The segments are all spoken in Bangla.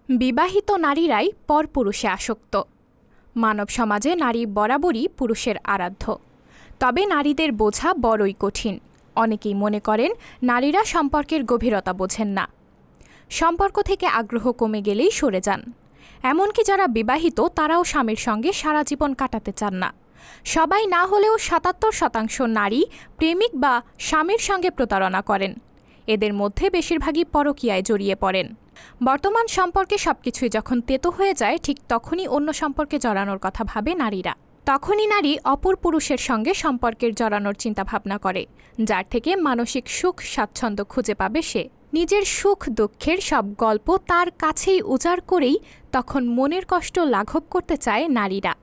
বিবাহিত নারীরাই পরপুরুষে আসক্ত। মানব সমাজে নারী বরাবরই পুরুষের আরাধ্য। তবে নারীদের বোঝা বড়ই কঠিন। অনেকেই মনে করেন নারীরা সম্পর্কের গভীরতা বোঝেন না, সম্পর্ক থেকে আগ্রহ কমে গেলেই সরে যান। এমনকি যারা বিবাহিত তারাও স্বামীর সঙ্গে সারা জীবন কাটাতে চান না। সবাই না হলেও ৭৭% নারী প্রেমিক বা স্বামীর সঙ্গে প্রতারণা করেন। এদের মধ্যে বেশিরভাগই পরকীয়ায় জড়িয়ে পড়েন। বর্তমান সম্পর্কে সবকিছুই যখন তেতো হয়ে যায়, ঠিক তখনই অন্য সম্পর্কে জড়ানোর কথা ভাবে নারীরা। তখনই নারী অপর পুরুষের সঙ্গে সম্পর্কের জড়ানোর চিন্তাভাবনা করে, যার থেকে মানসিক সুখ স্বাচ্ছন্দ্য খুঁজে পাবে সে। নিজের সুখ দুঃখের সব গল্প তার কাছেই উজাড় করেই তখন মনের কষ্ট লাঘব করতে চায় নারীরা।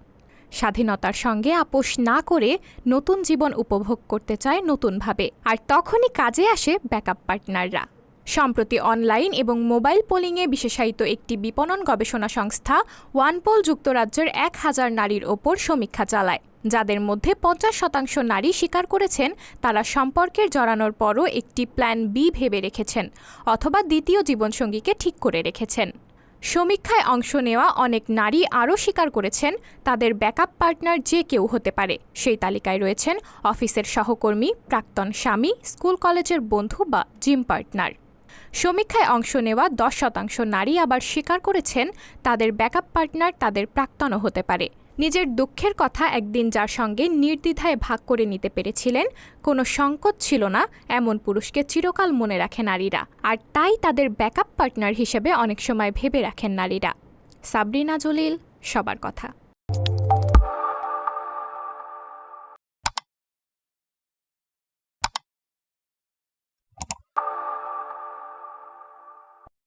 স্বাধীনতার সঙ্গে আপোষ না করে নতুন জীবন উপভোগ করতে চায় নতুনভাবে। আর তখনই কাজে আসে ব্যাকআপ পার্টনাররা। সম্প্রতি অনলাইন এবং মোবাইল পোলিংয়ে বিশেষায়িত একটি বিপণন গবেষণা সংস্থা ওয়ানপোল যুক্তরাজ্যের ১,০০০ নারীর ওপর সমীক্ষা চালায়, যাদের মধ্যে ৫০% নারী স্বীকার করেছেন তারা সম্পর্কের জড়ানোর পরও একটি প্ল্যান বি ভেবে রেখেছেন অথবা দ্বিতীয় জীবনসঙ্গীকে ঠিক করে রেখেছেন। সমীক্ষায় অংশ নেওয়া অনেক নারী আরও স্বীকার করেছেন তাদের ব্যাকআপ পার্টনার যে কেউ হতে পারে। সেই তালিকায় রয়েছেন অফিসের সহকর্মী, প্রাক্তন স্বামী, স্কুল কলেজের বন্ধু বা জিম পার্টনার। সমীক্ষায় অংশ নেওয়া ১০% নারী আবার স্বীকার করেছেন তাদের ব্যাকআপ পার্টনার তাদের প্রাক্তনও হতে পারে। নিজের দুঃখের কথা একদিন যার সঙ্গে নির্দ্বিধায় ভাগ করে নিতে পেরেছিলেন, কোনো সংকট ছিল না, এমন পুরুষকে চিরকাল মনে রাখে নারীরা। আর তাই তাদের ব্যাকআপ পার্টনার হিসেবে অনেক সময় ভেবে রাখেন নারীরা। সাবরিনা জলিল, সবার কথা।